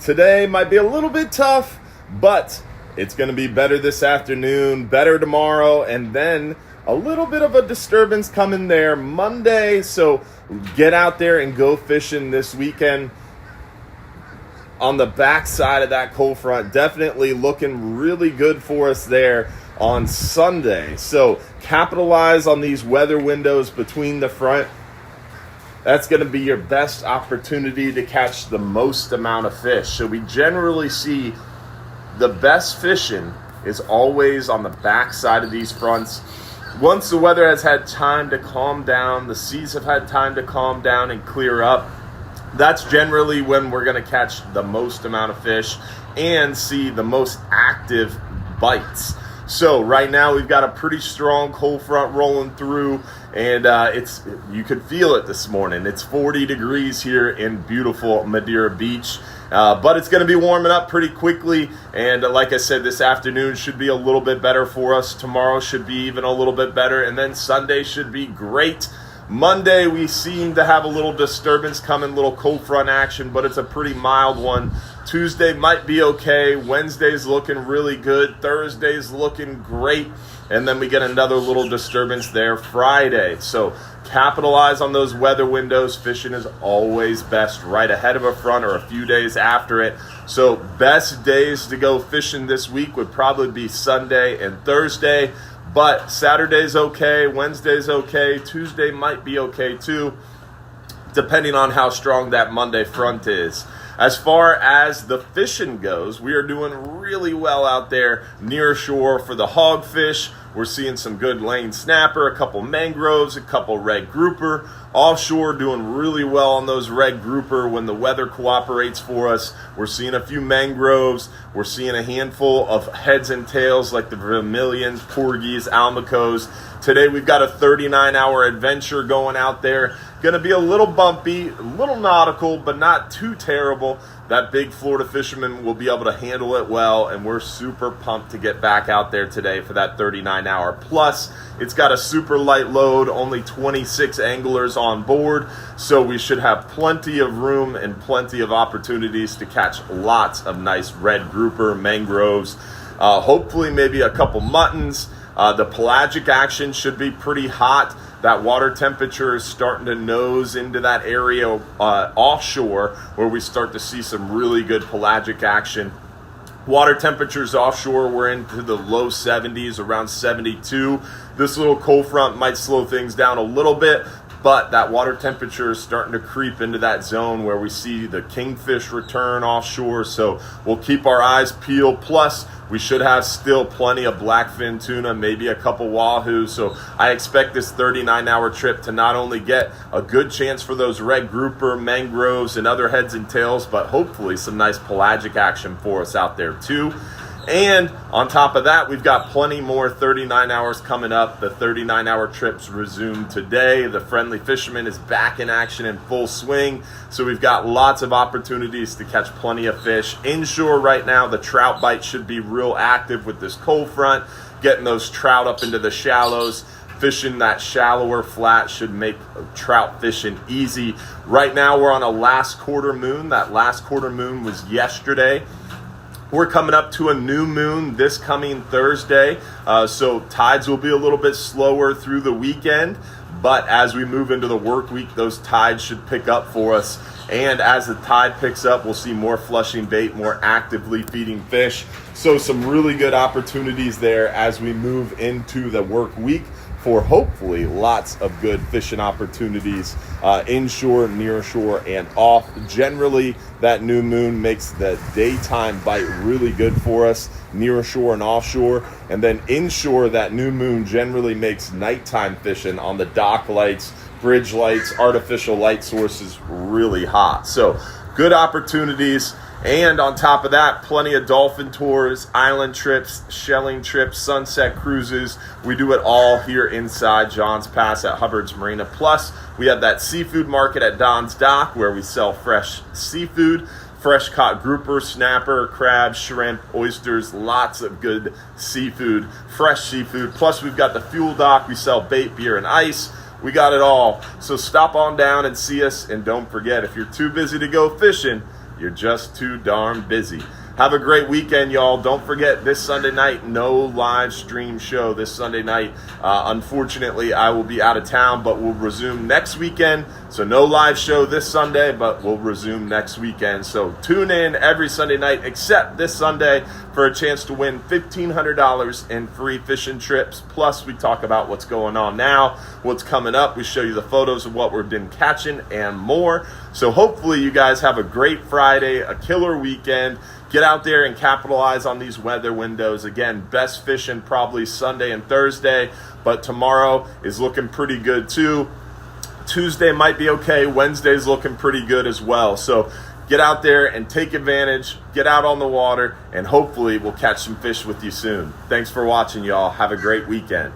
Today might be a little bit tough, but it's going to be better this afternoon, better tomorrow, and then a little bit of a disturbance coming there Monday. So get out there and go fishing this weekend. On the backside of that cold front, definitely looking really good for us there on Sunday. So capitalize on these weather windows between the front. That's going to be your best opportunity to catch the most amount of fish. So we generally see the best fishing is always on the backside of these fronts. Once the weather has had time to calm down, the seas have had time to calm down and clear up, that's generally when we're going to catch the most amount of fish and see the most active bites. So right now we've got a pretty strong cold front rolling through, and you could feel it this morning. It's 40 degrees here in beautiful Madeira Beach, but it's going to be warming up pretty quickly. And like I said, this afternoon should be a little bit better for us. Tomorrow should be even a little bit better, and then Sunday should be great. Monday, we seem to have a little disturbance coming, little cold front action, but it's a pretty mild one. Tuesday might be okay. Wednesday's looking really good. Thursday's looking great. And then we get another little disturbance there Friday. So capitalize on those weather windows. Fishing is always best right ahead of a front or a few days after it. So best days to go fishing this week would probably be Sunday and Thursday. But Saturday's okay, Wednesday's okay, Tuesday might be okay too, depending on how strong that Monday front is. As far as the fishing goes, we are doing really well out there near shore for the hogfish. We're seeing some good lane snapper, a couple mangroves, a couple red grouper. Offshore doing really well on those red grouper when the weather cooperates for us. We're seeing a few mangroves. We're seeing a handful of heads and tails like the vermilions, porgies, almacos. Today we've got a 39-hour adventure going out there. Going to be a little bumpy, a little nautical, but not too terrible. That big Florida fisherman will be able to handle it well, and we're super pumped to get back out there today for that 39-hour. Plus, it's got a super light load, only 26 anglers on board, so we should have plenty of room and plenty of opportunities to catch lots of nice red grouper, mangroves, hopefully maybe a couple muttons. The pelagic action should be pretty hot. That water temperature is starting to nose into that area offshore where we start to see some really good pelagic action. Water temperatures offshore, we're into the low 70s, around 72. This little cold front might slow things down a little bit, but that water temperature is starting to creep into that zone where we see the kingfish return offshore. So we'll keep our eyes peeled. Plus, we should have still plenty of blackfin tuna, maybe a couple wahoo. So I expect this 39-hour trip to not only get a good chance for those red grouper, mangroves, and other heads and tails, but hopefully some nice pelagic action for us out there too. And on top of that, we've got plenty more 39 hours coming up. The 39-hour trips resume today. The Friendly Fisherman is back in action in full swing. So we've got lots of opportunities to catch plenty of fish. Inshore right now, the trout bite should be real active with this cold front. Getting those trout up into the shallows. Fishing that shallower flat should make trout fishing easy. Right now, we're on a last quarter moon. That last quarter moon was yesterday. We're coming up to a new moon this coming Thursday, so tides will be a little bit slower through the weekend, but as we move into the work week, those tides should pick up for us. And as the tide picks up, we'll see more flushing bait, more actively feeding fish. So some really good opportunities there as we move into the work week for hopefully lots of good fishing opportunities inshore, near shore, and off. Generally, that new moon makes the daytime bite really good for us, near shore and offshore. And then inshore, that new moon generally makes nighttime fishing on the dock lights, bridge lights, artificial light sources really hot. So good opportunities. And on top of that, plenty of dolphin tours, island trips, shelling trips, sunset cruises. We do it all here inside Johns Pass at Hubbard's Marina. Plus, we have that seafood market at Don's Dock where we sell fresh seafood, fresh caught grouper, snapper, crab, shrimp, oysters, lots of good seafood, fresh seafood. Plus, we've got the fuel dock. We sell bait, beer, and ice. We got it all. So stop on down and see us. And don't forget, if you're too busy to go fishing, You're just too darn busy. Have a great weekend, y'all. Don't forget, this Sunday night, no live stream show this Sunday night. Unfortunately, I will be out of town, but we'll resume next weekend. So no live show this Sunday, but we'll resume next weekend. So tune in every Sunday night except this Sunday for a chance to win $1,500 in free fishing trips. Plus, we talk about what's going on now, what's coming up. We show you the photos of what we've been catching and more. So hopefully you guys have a great Friday, a killer weekend. Get out there and capitalize on these weather windows. Again, best fishing probably Sunday and Thursday, but tomorrow is looking pretty good too. Tuesday might be okay. Wednesday's looking pretty good as well. So get out there and take advantage. Get out on the water, and hopefully we'll catch some fish with you soon. Thanks for watching, y'all. Have a great weekend.